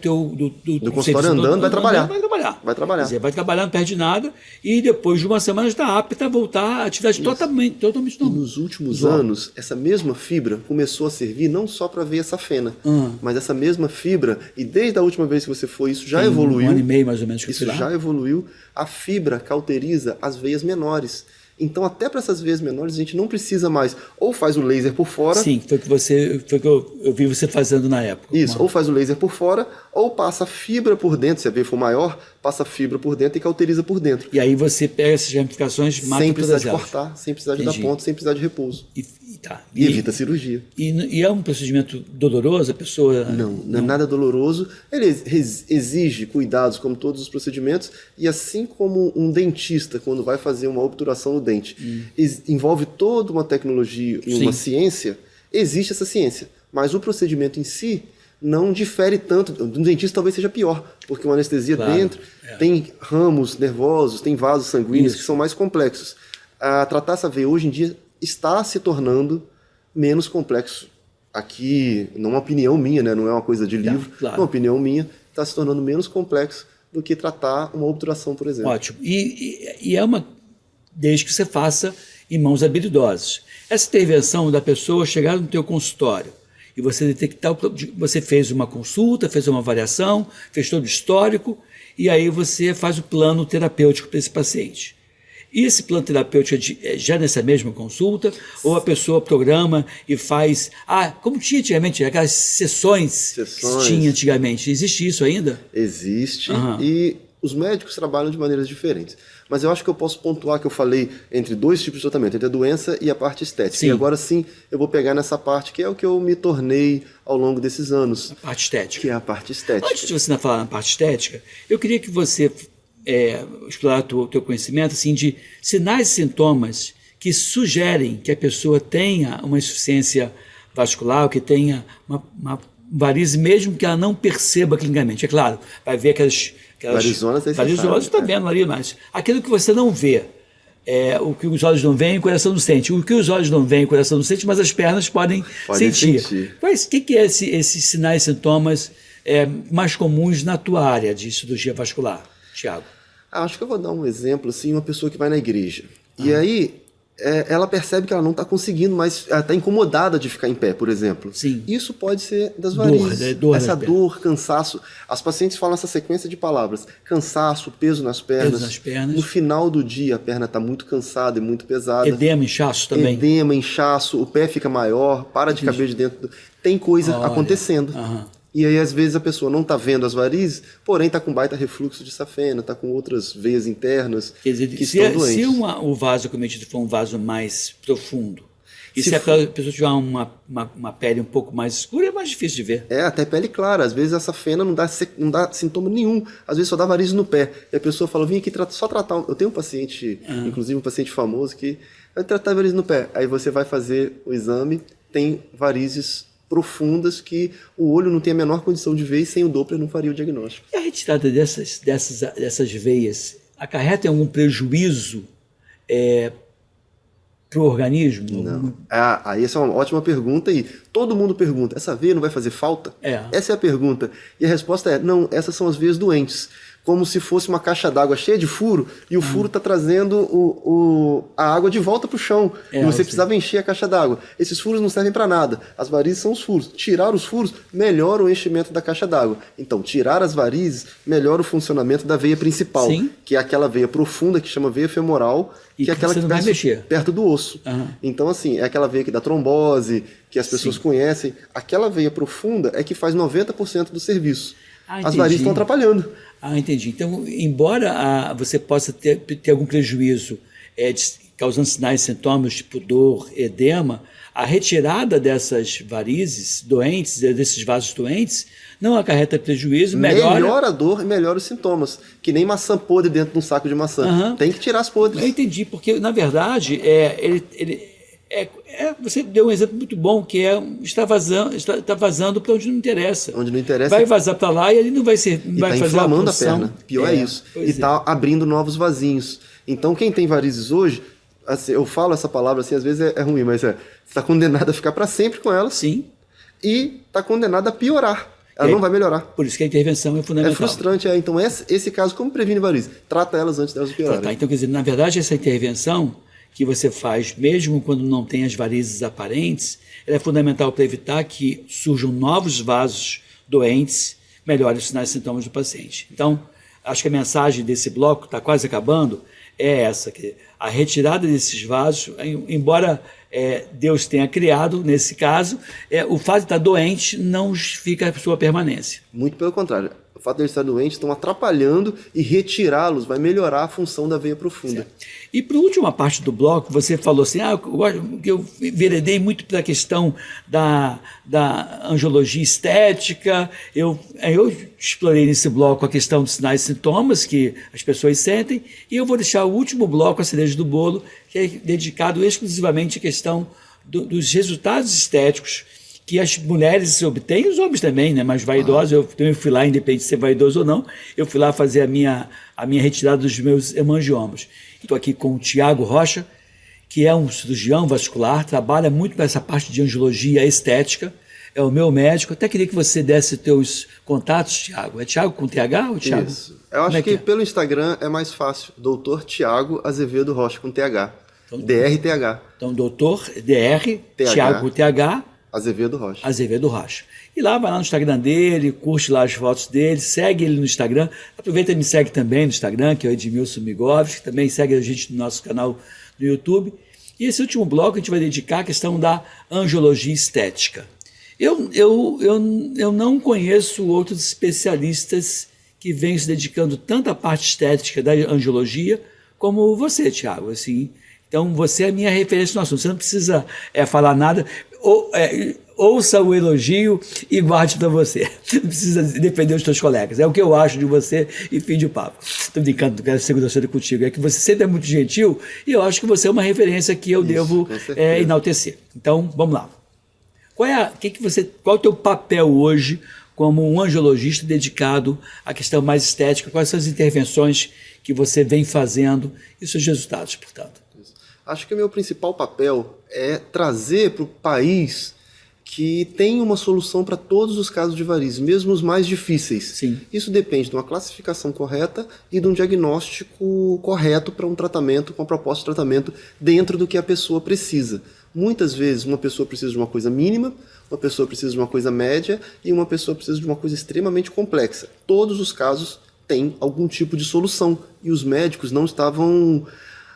consultório andando, vai trabalhar. Vai trabalhar. Quer dizer, vai trabalhar, não perde nada, e depois de uma semana está apta a voltar à atividade totalmente normal. Nos últimos anos, essa mesma fibra começou a servir não só para veia safena, mas essa mesma fibra, e desde a última vez que você foi, isso já evoluiu. Um ano e meio, mais ou menos, que isso já evoluiu. A fibra cauteriza as veias menores. Então, até para essas veias menores, a gente não precisa mais, ou faz o laser por fora... Sim, foi que eu vi você fazendo na época. Isso, ou faz o laser por fora, ou passa fibra por dentro, se a veia for maior, passa fibra por dentro e cauteriza por dentro. E aí você pega essas ramificações, mata sem precisar todas de cortar, sem precisar de dar ponto, sem precisar de repouso. E evita a cirurgia. E é um procedimento doloroso? A pessoa... Não é nada doloroso. Ele exige cuidados, como todos os procedimentos, e assim como um dentista, quando vai fazer uma obturação no dente, envolve toda uma tecnologia e uma ciência, existe essa ciência. Mas o procedimento em si não difere tanto. Um dentista talvez seja pior, porque uma anestesia dentro tem ramos nervosos, tem vasos sanguíneos que são mais complexos. Tratar essa veia hoje em dia está se tornando menos complexo. Aqui, não é uma opinião minha, né? Não é uma coisa de livro, é uma opinião minha, está se tornando menos complexo do que tratar uma obturação, por exemplo. Ótimo. E é uma... desde que você faça em mãos habilidosas. Essa intervenção da pessoa chegar no teu consultório e você detectar, você fez uma consulta, fez uma avaliação, fez todo o histórico, e aí você faz o plano terapêutico para esse paciente. E esse plano terapêutico é já nessa mesma consulta? Ou a pessoa programa e faz... como tinha antigamente, aquelas sessões que tinha antigamente. Existe isso ainda? Existe. E os médicos trabalham de maneiras diferentes. Mas eu acho que eu posso pontuar que eu falei entre dois tipos de tratamento, entre a doença e a parte estética. Sim. E agora sim, eu vou pegar nessa parte que é o que eu me tornei ao longo desses anos. A parte estética. Que é a parte estética. Antes de você falar na parte estética, eu queria que você explorar o teu conhecimento, assim, de sinais e sintomas que sugerem que a pessoa tenha uma insuficiência vascular, ou que tenha uma varize, mesmo que ela não perceba clinicamente. É claro, vai ver aquelas varizonas, está vendo ali, mas aquilo que você não vê, o que os olhos não veem, o coração não sente. O que os olhos não veem, o coração não sente, mas as pernas podem sentir. Mas o que é esses sinais e sintomas mais comuns na tua área de cirurgia vascular, Tiago? Acho que eu vou dar um exemplo, assim, uma pessoa que vai na igreja. E aí, ela percebe que ela não está conseguindo, mas ela está incomodada de ficar em pé, por exemplo. Sim. Isso pode ser das varizes. Essa dor, cansaço. As pacientes falam essa sequência de palavras. Cansaço, peso nas pernas. Peso nas pernas. No final do dia, a perna está muito cansada e muito pesada. Edema, inchaço também. Edema, inchaço, o pé fica maior, para de caber de dentro. Tem coisa acontecendo. E aí, às vezes, a pessoa não está vendo as varizes, porém está com baita refluxo de safena, está com outras veias internas. Quer dizer, que estão doentes. Se o vaso acometido for um vaso mais profundo, e se a pessoa tiver uma pele um pouco mais escura, é mais difícil de ver. Até pele clara. Às vezes essa fena não dá sintoma nenhum. Às vezes só dá varizes no pé. E a pessoa fala, vim aqui só tratar. Eu tenho um paciente, inclusive um paciente famoso, que vai tratar varizes no pé. Aí você vai fazer o exame, tem varizes profundas que o olho não tem a menor condição de ver, e sem o Doppler não faria o diagnóstico. E a retirada dessas veias acarreta em algum prejuízo para o organismo? Não. Aí essa é uma ótima pergunta, e todo mundo pergunta, essa veia não vai fazer falta? Essa é a pergunta. E a resposta é, não, essas são as veias doentes. Como se fosse uma caixa d'água cheia de furo, e o furo está trazendo a água de volta para o chão. E você precisava encher a caixa d'água. Esses furos não servem para nada. As varizes são os furos. Tirar os furos melhora o enchimento da caixa d'água. Então, tirar as varizes melhora o funcionamento da veia principal, que é aquela veia profunda que chama veia femoral, que é aquela que está perto do osso. Então, assim, é aquela veia que dá trombose, que as pessoas conhecem. Aquela veia profunda é que faz 90% do serviço. As varizes estão atrapalhando. Entendi. Então, embora você possa ter algum prejuízo causando sinais e sintomas, tipo dor, edema, a retirada dessas varizes doentes, desses vasos doentes, não acarreta prejuízo, melhora a dor e melhora os sintomas. Que nem maçã podre dentro de um saco de maçã. Tem que tirar as podres. Eu entendi, porque, na verdade, você deu um exemplo muito bom, que está vazando para onde não interessa. Onde não interessa. Vai vazar para lá e ele não vai ser. Não vai fazer inflamando a perna. Pior é isso. E está abrindo novos vasinhos. Então, quem tem varizes hoje, assim, eu falo essa palavra assim, às vezes é ruim, mas está condenado a ficar para sempre com elas. Sim. E está condenado a piorar. Ela não vai melhorar. Por isso que a intervenção é fundamental. É frustrante. Então, esse caso, como previne varizes? Trata elas antes delas piorarem. Então, quer dizer, na verdade, essa intervenção que você faz, mesmo quando não tem as varizes aparentes, ela é fundamental para evitar que surjam novos vasos doentes, melhore os sinais e sintomas do paciente. Então, acho que a mensagem desse bloco, está quase acabando, é essa, que a retirada desses vasos, embora Deus tenha criado, nesse caso, o fato de estar doente não justifica a sua permanência. Muito pelo contrário. O fato de eles estarem doentes estão atrapalhando, e retirá-los vai melhorar a função da veia profunda. Certo. E para a última parte do bloco, você falou assim, eu veredei muito pela questão da angiologia estética, eu explorei nesse bloco a questão dos sinais e sintomas que as pessoas sentem, e eu vou deixar o último bloco, a cereja do bolo, que é dedicado exclusivamente à questão dos resultados estéticos que as mulheres obtêm, os homens também, né, mais vaidosos. Eu também fui lá, independente de ser vaidoso ou não, eu fui lá fazer a minha retirada dos meus hemangiomas. Estou aqui com o Tiago Rocha, que é um cirurgião vascular, trabalha muito nessa parte de angiologia estética, é o meu médico. Até queria que você desse teus contatos, Tiago. É Tiago com TH ou Tiago? Isso. Eu acho que pelo Instagram é mais fácil. Doutor Tiago Azevedo Rocha com TH. Então, DRTH. Então, doutor DR, Tiago com TH. Azevedo Rocha. Azevedo Rocha. E lá, vai lá no Instagram dele, curte lá as fotos dele, segue ele no Instagram. Aproveita e me segue também no Instagram, que é o Edmilson Migovski, que também segue a gente no nosso canal do YouTube. E esse último bloco a gente vai dedicar à questão da angiologia estética. Eu não conheço outros especialistas que venham se dedicando tanto à parte estética da angiologia como você, Tiago. Assim, então, você é a minha referência no assunto. Você não precisa falar nada. ouça o elogio e guarde para você. Não precisa defender os seus colegas. É o que eu acho de você e fim de papo. Estou brincando, não quero ser grosseiro contigo. É que você sempre é muito gentil e eu acho que você é uma referência que eu devo enaltecer. Então, vamos lá. Qual é o teu papel hoje como um angiologista dedicado à questão mais estética? Quais são as intervenções que você vem fazendo e seus resultados, portanto? Acho que o meu principal papel é trazer para o país que tem uma solução para todos os casos de varizes, mesmo os mais difíceis. Sim. Isso depende de uma classificação correta e de um diagnóstico correto para um tratamento, com a proposta de tratamento dentro do que a pessoa precisa. Muitas vezes uma pessoa precisa de uma coisa mínima, uma pessoa precisa de uma coisa média e uma pessoa precisa de uma coisa extremamente complexa. Todos os casos têm algum tipo de solução e os médicos não estavam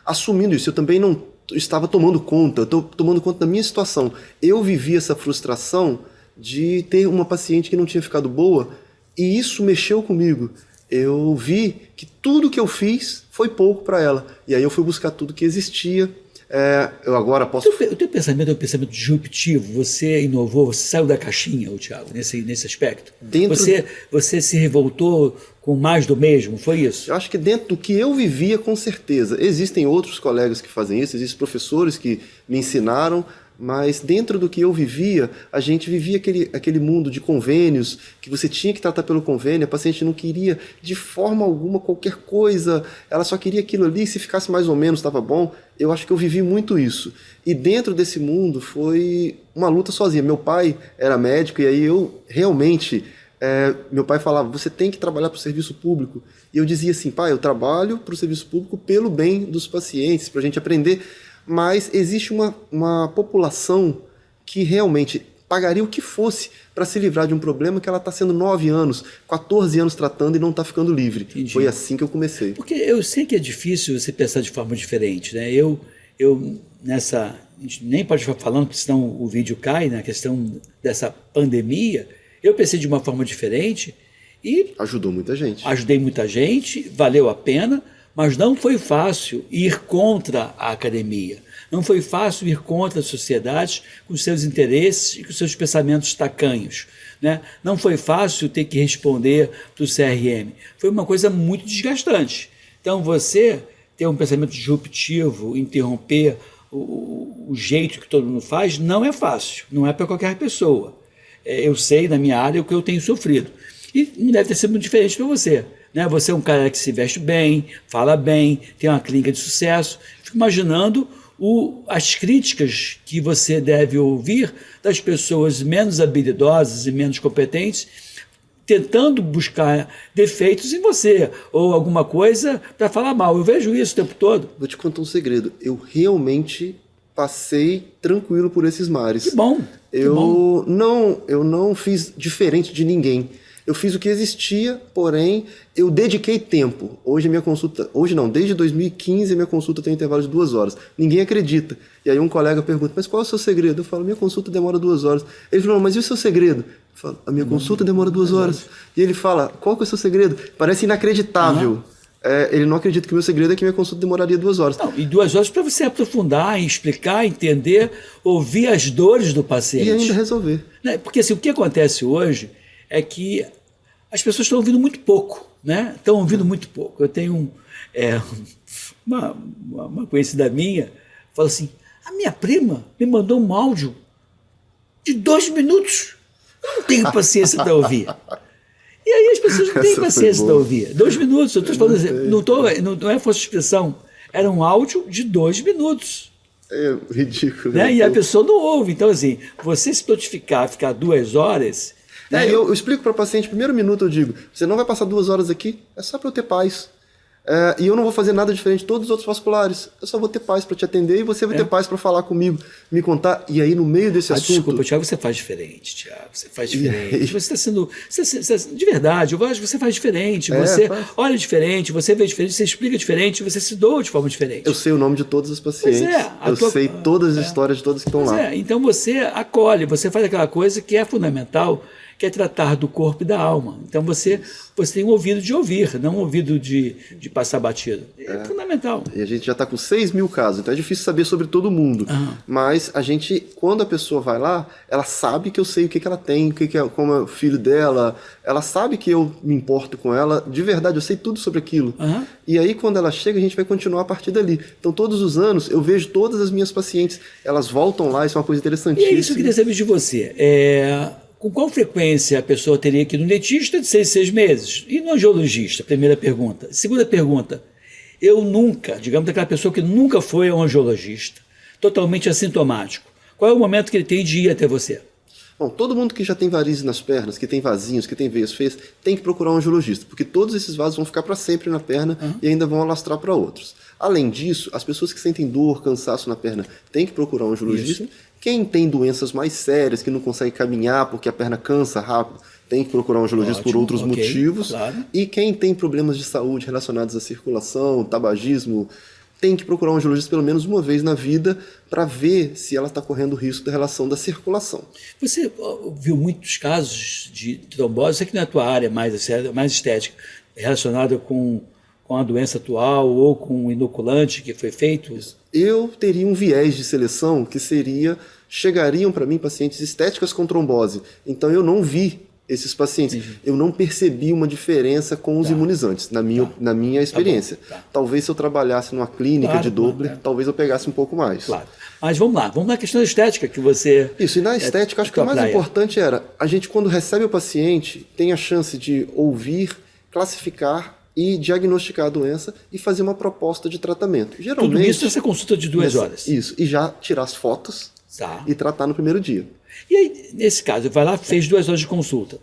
assumindo isso. Eu também não estava tomando conta, eu estou tomando conta da minha situação. Eu vivi essa frustração de ter uma paciente que não tinha ficado boa e isso mexeu comigo. Eu vi que tudo que eu fiz foi pouco para ela. E aí eu fui buscar tudo que existia. Eu agora posso... O teu pensamento é um pensamento disruptivo, você inovou, você saiu da caixinha, Thiago, nesse aspecto. Você se revoltou com mais do mesmo, foi isso? Eu acho que dentro do que eu vivia, com certeza. Existem outros colegas que fazem isso, existem professores que me ensinaram, mas dentro do que eu vivia, a gente vivia aquele mundo de convênios, que você tinha que tratar pelo convênio, a paciente não queria de forma alguma qualquer coisa, ela só queria aquilo ali, se ficasse mais ou menos estava bom. Eu acho que eu vivi muito isso. E dentro desse mundo foi uma luta sozinha. Meu pai era médico e aí eu realmente... meu pai falava, você tem que trabalhar para o serviço público. E eu dizia assim, pai, eu trabalho para o serviço público pelo bem dos pacientes, para a gente aprender. Mas existe uma população que realmente pagaria o que fosse para se livrar de um problema que ela está sendo 9 anos, 14 anos tratando e não está ficando livre. Entendi. Foi assim que eu comecei. Porque eu sei que é difícil você pensar de forma diferente, né? A gente nem pode ficar falando, porque senão o vídeo cai, na questão dessa pandemia. Eu pensei de uma forma diferente e... Ajudou muita gente. Ajudei muita gente, valeu a pena, mas não foi fácil ir contra a academia. Não foi fácil ir contra a sociedade com seus interesses e com seus pensamentos tacanhos, né? Não foi fácil ter que responder para o CRM. Foi uma coisa muito desgastante. Então você ter um pensamento disruptivo, interromper o jeito que todo mundo faz, não é fácil, não é para qualquer pessoa. Eu sei, na minha área, o que eu tenho sofrido. E não deve ter sido muito diferente para você, né? Você é um cara que se veste bem, fala bem, tem uma clínica de sucesso. Fico imaginando as críticas que você deve ouvir das pessoas menos habilidosas e menos competentes, tentando buscar defeitos em você, ou alguma coisa para falar mal. Eu vejo isso o tempo todo. Vou te contar um segredo. Eu realmente passei tranquilo por esses mares. Que bom. Eu não fiz diferente de ninguém. Eu fiz o que existia, porém, eu dediquei tempo. Hoje não, desde 2015 a minha consulta tem um intervalo de 2 horas. Ninguém acredita. E aí um colega pergunta, mas qual é o seu segredo? Eu falo, minha consulta demora 2 horas. Ele falou, mas e o seu segredo? Eu falo, a minha consulta demora 2 horas. E ele fala, qual que é o seu segredo? Parece inacreditável. Ele não acredita que o meu segredo é que minha consulta demoraria 2 horas. Não, e 2 horas para você aprofundar, explicar, entender, ouvir as dores do paciente. E ainda resolver. Porque assim, o que acontece hoje é que as pessoas estão ouvindo muito pouco, né? Estão ouvindo muito pouco. Eu tenho uma conhecida minha, fala assim, a minha prima me mandou um áudio de 2 minutos. Eu não tenho paciência para ouvir. E aí as pessoas não têm paciência para ouvir. 2 minutos, eu estou falando assim, não é força de expressão, era um áudio de 2 minutos. É ridículo. Né? E a pessoa não ouve. Então, assim, você se notificar, ficar 2 horas... Eu explico para o paciente, primeiro minuto eu digo, você não vai passar 2 horas aqui, é só para eu ter paz. E eu não vou fazer nada diferente de todos os outros vasculares. Eu só vou ter paz para te atender e você vai ter paz para falar comigo, me contar. E aí, no meio desse assunto... Desculpa, Thiago, você faz diferente, Thiago. Você faz diferente. Você está sendo... de verdade, eu acho que você faz diferente. Você olha diferente, você vê diferente, você explica diferente, você se doa de forma diferente. Eu sei o nome de todos os pacientes. Eu sei todas as histórias de todos que estão lá. Então você acolhe, você faz aquela coisa que é fundamental que é tratar do corpo e da alma. Então você tem um ouvido de ouvir, não um ouvido de passar batido. É fundamental. E a gente já está com 6 mil casos, então é difícil saber sobre todo mundo. Mas a gente, quando a pessoa vai lá, ela sabe que eu sei o que ela tem, como é o filho dela, ela sabe que eu me importo com ela, de verdade, eu sei tudo sobre aquilo. E aí, quando ela chega, a gente vai continuar a partir dali. Então, todos os anos, eu vejo todas as minhas pacientes, elas voltam lá, isso é uma coisa interessantíssima. E é isso que eu queria saber de você. Com qual frequência a pessoa teria que ir no dentista de 6 meses? E no angiologista? Primeira pergunta. Segunda pergunta. Eu nunca, digamos, daquela pessoa que nunca foi ao angiologista, totalmente assintomático. Qual é o momento que ele tem de ir até você? Bom, todo mundo que já tem varizes nas pernas, que tem vasinhos, que tem veias feias, tem que procurar um angiologista, porque todos esses vasos vão ficar para sempre na perna e ainda vão alastrar para outros. Além disso, as pessoas que sentem dor, cansaço na perna, têm que procurar um angiologista. Isso. Quem tem doenças mais sérias, que não consegue caminhar porque a perna cansa rápido, tem que procurar um angiologista por outros motivos. Claro. E quem tem problemas de saúde relacionados à circulação, tabagismo, tem que procurar um angiologista pelo menos uma vez na vida para ver se ela está correndo risco da relação da circulação. Você viu muitos casos de trombose, sei que não é a tua área mais estética, relacionada com a doença atual ou com o inoculante que foi feito? Eu teria um viés de seleção que chegariam para mim pacientes estéticas com trombose. Então eu não vi esses pacientes. Entendi. Eu não percebi uma diferença com os imunizantes, na minha experiência. Talvez se eu trabalhasse numa clínica de Doppler, talvez eu pegasse um pouco mais. Claro. Mas vamos na questão da estética que você... Isso, e na estética, acho que o mais importante era, a gente quando recebe o paciente, tem a chance de ouvir, classificar e diagnosticar a doença e fazer uma proposta de tratamento. Geralmente, tudo isso nessa consulta de 2 horas. Isso, e já tirar as fotos e tratar no primeiro dia. E aí, nesse caso, vai lá, fez 2 horas de consulta.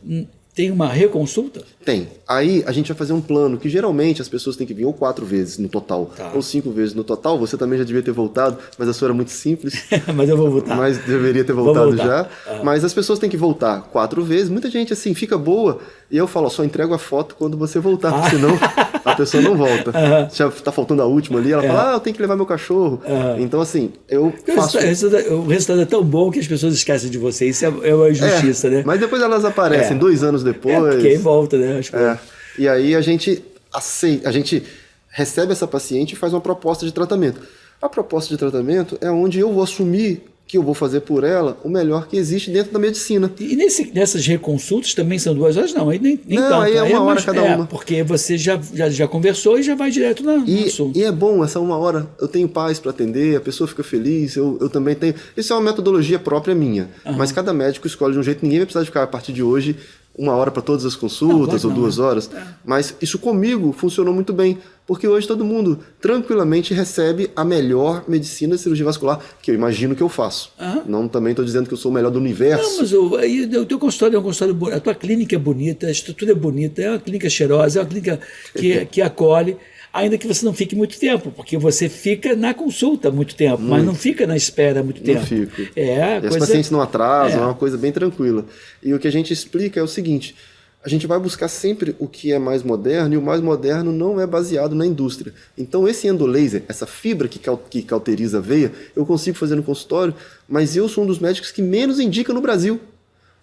Tem uma reconsulta? Tem. Aí a gente vai fazer um plano que geralmente as pessoas têm que vir ou 4 vezes no total, ou 5 vezes no total. Você também já devia ter voltado, mas a sua era muito simples. Mas eu vou voltar. Mas deveria ter voltado já. Mas as pessoas têm que voltar 4 vezes. Muita gente assim fica boa e eu falo, só entrego a foto quando você voltar, porque senão a pessoa não volta. Já está faltando a última ali, ela fala, eu tenho que levar meu cachorro. Então assim, eu faço... O resultado é tão bom que as pessoas esquecem de você. Isso é uma injustiça, né? Mas depois elas aparecem 2 anos depois. Porque aí volta, né? Acho que E aí a gente recebe essa paciente e faz uma proposta de tratamento. A proposta de tratamento é onde eu vou assumir que eu vou fazer por ela o melhor que existe dentro da medicina. E nessas reconsultas também são 2 horas? Não, aí nem não, tanto. Aí é 1 hora cada uma. Porque você já conversou e já vai direto no assunto. E é bom, essa 1 hora, eu tenho paz para atender, a pessoa fica feliz, eu também tenho... Isso é uma metodologia própria minha, mas cada médico escolhe de um jeito, ninguém vai precisar ficar a partir de hoje 1 hora para todas as consultas, ou 2 horas. Mas isso comigo funcionou muito bem, porque hoje todo mundo tranquilamente recebe a melhor medicina de cirurgia vascular, que eu imagino que eu faço. Não também estou dizendo que eu sou o melhor do universo. Não, mas o teu consultório é um consultório bonito, a tua clínica é bonita, a estrutura é bonita, é uma clínica cheirosa, é uma clínica que acolhe, ainda que você não fique muito tempo, porque você fica na consulta muito tempo, mas não fica na espera muito tempo. Não fico. E os pacientes não atrasam, é uma coisa bem tranquila. E o que a gente explica é o seguinte, a gente vai buscar sempre o que é mais moderno, e o mais moderno não é baseado na indústria. Então esse endolaser, essa fibra que cauteriza a veia, eu consigo fazer no consultório, mas eu sou um dos médicos que menos indica no Brasil.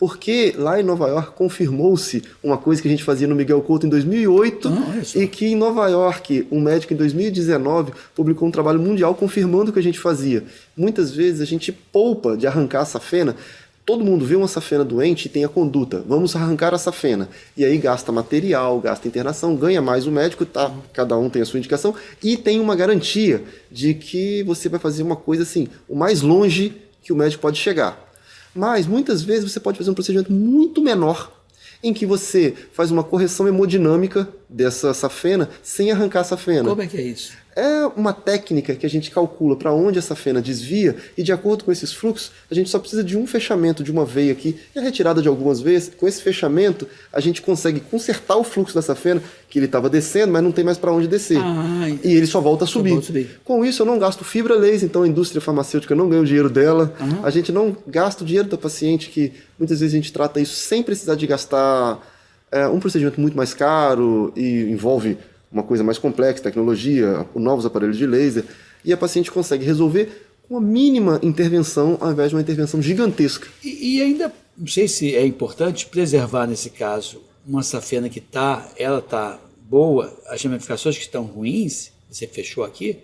Porque lá em Nova York confirmou-se uma coisa que a gente fazia no Miguel Couto em 2008 e que em Nova York um médico em 2019 publicou um trabalho mundial confirmando o que a gente fazia. Muitas vezes a gente poupa de arrancar a safena. Todo mundo vê uma safena doente e tem a conduta, vamos arrancar a safena. E aí gasta material, gasta internação, ganha mais o médico, cada um tem a sua indicação e tem uma garantia de que você vai fazer uma coisa assim, o mais longe que o médico pode chegar. Mas, muitas vezes, você pode fazer um procedimento muito menor, em que você faz uma correção hemodinâmica dessa safena sem arrancar a safena. Como é que é isso? É uma técnica que a gente calcula para onde essa fena desvia e, de acordo com esses fluxos, a gente só precisa de um fechamento de uma veia aqui e a retirada de algumas veias. Com esse fechamento, a gente consegue consertar o fluxo dessa fena, que ele estava descendo, mas não tem mais para onde descer. E ele só volta a subir. Com isso, eu não gasto fibra laser, então a indústria farmacêutica não ganha o dinheiro dela. A gente não gasta o dinheiro da paciente, que muitas vezes a gente trata isso sem precisar de gastar um procedimento muito mais caro e envolve uma coisa mais complexa, tecnologia, novos aparelhos de laser, e a paciente consegue resolver com uma mínima intervenção ao invés de uma intervenção gigantesca. E ainda não sei se é importante preservar, nesse caso, uma safena que ela está boa, as ramificações que estão ruins, você fechou aqui,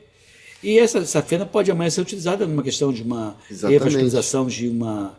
e essa safena pode amanhã ser utilizada numa questão de uma revascularização de uma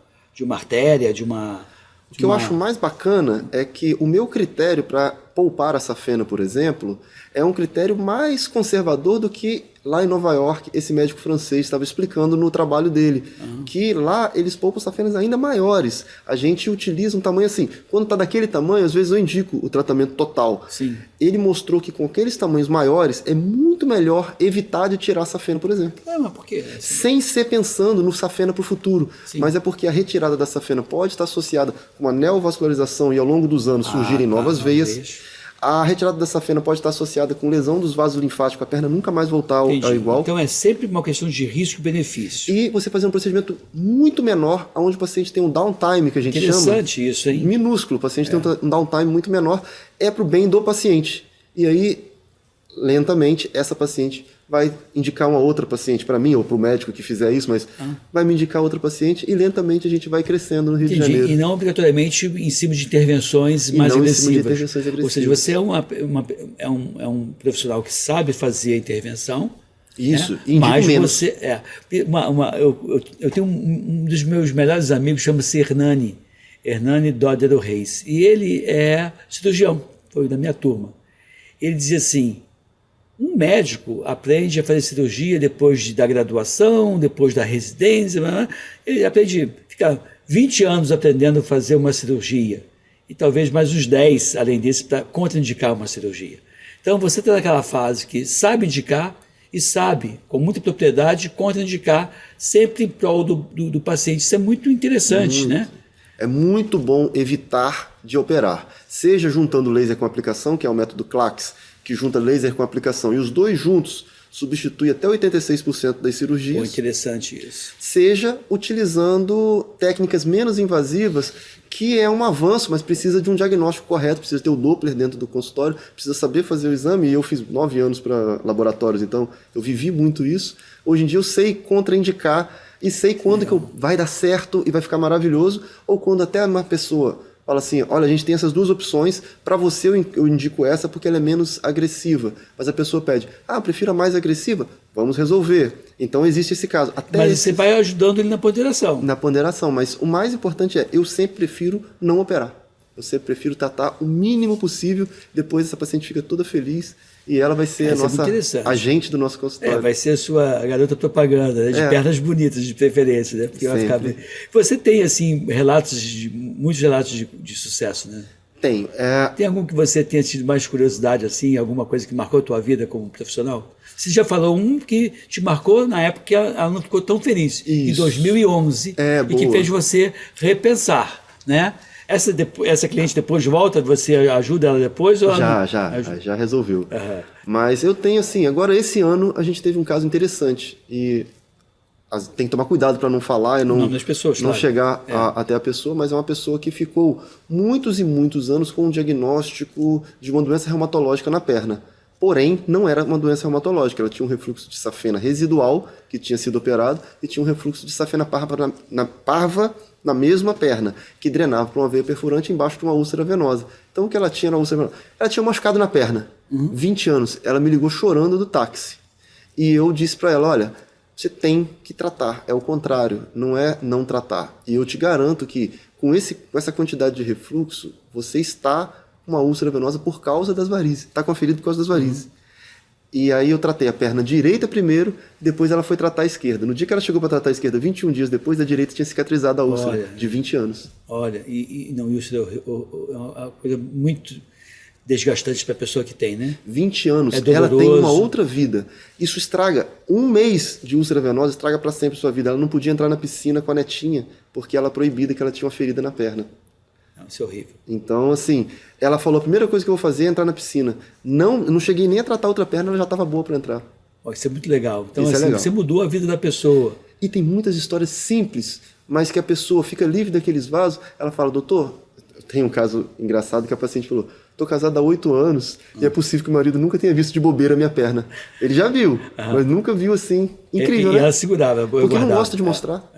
artéria, O que eu acho mais bacana é que o meu critério para poupar a safena, por exemplo, é um critério mais conservador do que lá em Nova York esse médico francês estava explicando no trabalho dele, que lá eles poupam safenas ainda maiores. A gente utiliza um tamanho assim, quando está daquele tamanho, às vezes eu indico o tratamento total. Sim. Ele mostrou que com aqueles tamanhos maiores é muito melhor evitar de tirar a safena, por exemplo. Mas por quê? Sem ser pensando no safena para o futuro. Sim. Mas é porque a retirada da safena pode estar associada com uma neovascularização e ao longo dos anos surgirem novas veias. A retirada da safena pode estar associada com lesão dos vasos linfáticos, a perna nunca mais voltar ao igual. Então é sempre uma questão de risco e benefício. E você fazer um procedimento muito menor, onde o paciente tem um downtime, que a gente chama. Interessante isso, hein? Minúsculo. O paciente tem um downtime muito menor, é para o bem do paciente. E aí, lentamente, essa paciente vai indicar uma outra paciente para mim, ou para o médico que fizer isso, mas vai me indicar outra paciente e lentamente a gente vai crescendo no Rio de Janeiro. E não obrigatoriamente em cima de intervenções mais agressivas. Ou seja, você é um profissional que sabe fazer a intervenção. Isso, mas você eu tenho um dos meus melhores amigos, chama-se Hernani Dodero Reis, e ele é cirurgião, foi da minha turma. Ele dizia assim: um médico aprende a fazer cirurgia depois da graduação, depois da residência, ele aprende, fica 20 anos aprendendo a fazer uma cirurgia, e talvez mais uns 10, além disso, para contraindicar uma cirurgia. Então você está naquela fase que sabe indicar e sabe, com muita propriedade, contraindicar sempre em prol do paciente. Isso é muito interessante, né? É muito bom evitar de operar, seja juntando laser com aplicação, que é o método CLACS, que junta laser com aplicação, e os dois juntos substitui até 86% das cirurgias. Pô, interessante isso. Seja utilizando técnicas menos invasivas, que é um avanço, mas precisa de um diagnóstico correto, precisa ter o Doppler dentro do consultório, precisa saber fazer o exame, e eu fiz 9 anos para laboratórios, então eu vivi muito isso. Hoje em dia eu sei contraindicar e sei quando que vai dar certo e vai ficar maravilhoso, ou quando até uma pessoa fala assim: olha, a gente tem essas duas opções, para você eu indico essa porque ela é menos agressiva. Mas a pessoa pede: eu prefiro a mais agressiva? Vamos resolver. Então existe esse caso. Mas você vai ajudando ele na ponderação. Na ponderação, mas o mais importante eu sempre prefiro não operar. Eu sempre prefiro tratar o mínimo possível, depois essa paciente fica toda feliz e ela vai ser a nossa agente do nosso consultório. Vai ser a sua garota propaganda, né? De pernas bonitas, de preferência, né? Porque vai ficar bem. Você tem, assim, muitos relatos de sucesso, né? Tenho. Tem algum que você tenha tido mais curiosidade, assim, alguma coisa que marcou a tua vida como profissional? Você já falou um que te marcou na época que ela não ficou tão feliz, em 2011, e que fez você repensar, né? Essa cliente depois volta, você ajuda ela depois? Ou já resolveu. Mas eu tenho assim, agora esse ano a gente teve um caso interessante e tem que tomar cuidado para não falar e não chegar até a pessoa, mas é uma pessoa que ficou muitos e muitos anos com um diagnóstico de uma doença reumatológica na perna. Porém, não era uma doença reumatológica, ela tinha um refluxo de safena residual, que tinha sido operado, e tinha um refluxo de safena parva na mesma perna, que drenava para uma veia perfurante embaixo de uma úlcera venosa. Então, o que ela tinha na úlcera venosa? Ela tinha machucado na perna, 20 anos. Ela me ligou chorando do táxi. E eu disse para ela: olha, você tem que tratar, é o contrário, não é não tratar. E eu te garanto que com essa quantidade de refluxo, você está uma úlcera venosa por causa das varizes. Está com a ferida por causa das varizes. E aí eu tratei a perna direita primeiro, depois ela foi tratar a esquerda. No dia que ela chegou para tratar a esquerda, 21 dias depois, a direita tinha cicatrizado a úlcera de 20 anos. Olha, úlcera é uma coisa muito desgastante para a pessoa que tem, né? 20 anos, ela tem uma outra vida. Isso estraga. Um mês de úlcera venosa estraga para sempre a sua vida. Ela não podia entrar na piscina com a netinha, porque ela é proibida, que ela tinha uma ferida na perna. Isso é horrível. Então, assim, ela falou: a primeira coisa que eu vou fazer é entrar na piscina. Não cheguei nem a tratar outra perna, ela já estava boa para entrar. Isso é muito legal. Então, assim, legal. Você mudou a vida da pessoa. E tem muitas histórias simples, mas que a pessoa fica livre daqueles vasos. Ela fala: doutor, tem um caso engraçado que a paciente falou: estou casada há 8 anos e é possível que o marido nunca tenha visto de bobeira a minha perna. Ele já viu, mas nunca viu assim. Incrível, né? E ela segurava. Porque não gosta de mostrar.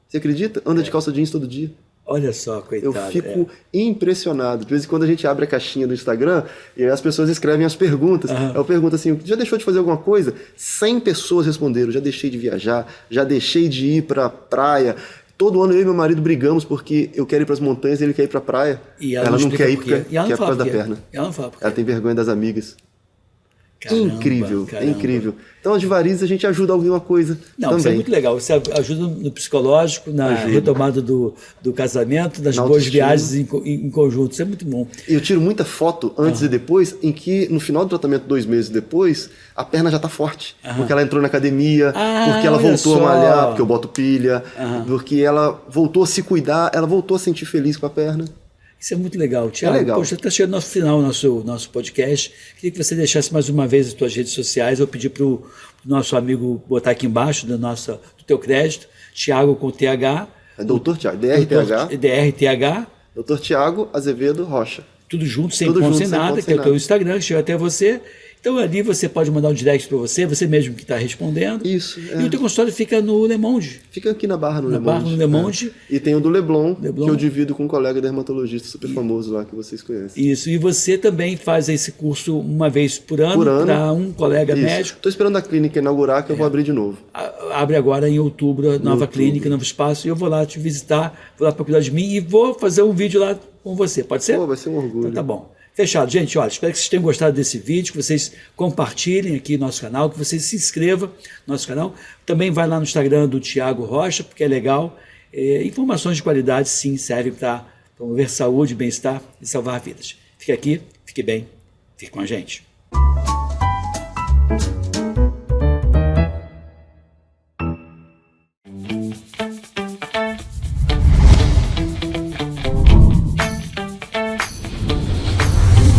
Você acredita? Anda de calça jeans todo dia. Olha só, coitado. Eu fico impressionado. De vez em quando a gente abre a caixinha do Instagram e as pessoas escrevem as perguntas. Eu pergunto assim, já deixou de fazer alguma coisa? 100 pessoas responderam, já deixei de viajar, já deixei de ir pra praia. Todo ano eu e meu marido brigamos porque eu quero ir para as montanhas e ele quer ir para a praia. E ela não quer ir porque é por causa da perna. Ela não fala porque ela tem vergonha das amigas. Caramba, incrível. Então, as varizes a gente ajuda alguma coisa também. Isso é muito legal. Você ajuda no psicológico, na retomada do casamento, das boas viagens em conjunto. Isso é muito bom. Eu tiro muita foto antes e depois, em que no final do tratamento, 2 meses depois, a perna já está forte. Porque ela entrou na academia, porque ela voltou a malhar, porque eu boto pilha, porque ela voltou a se cuidar, ela voltou a sentir feliz com a perna. Isso é muito legal. Thiago, legal. Poxa, está chegando ao final do nosso podcast. Queria que você deixasse mais uma vez as suas redes sociais. Eu pedi para o nosso amigo botar aqui embaixo do teu crédito, Thiago com TH. É Dr. Thiago, DRTH. Dr. Thiago Azevedo Rocha. Tudo junto, sem ponto, sem nada, que é o teu Instagram, que chega até você. Então ali você pode mandar um direct para você mesmo que está respondendo. Isso. E o teu consultório fica no Le Monde. Fica aqui na Barra, no Le Monde. E tem o do Leblon, que eu divido com um colega dermatologista super famoso lá, que vocês conhecem. Isso, e você também faz esse curso uma vez por ano para um colega médico. Estou esperando a clínica inaugurar, que eu vou abrir de novo. Abre agora em outubro a nova clínica, novo espaço, e eu vou lá te visitar, vou lá para cuidar de mim e vou fazer um vídeo lá com você. Pode ser? Vai ser um orgulho. Então tá bom. Fechado. Gente, olha, espero que vocês tenham gostado desse vídeo, que vocês compartilhem aqui nosso canal, que vocês se inscrevam no nosso canal. Também vai lá no Instagram do Thiago Rocha, porque é legal. Informações de qualidade, sim, servem para promover saúde, bem-estar e salvar vidas. Fique aqui, fique bem, fique com a gente.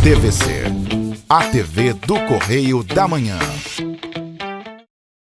TVC, a TV do Correio da Manhã.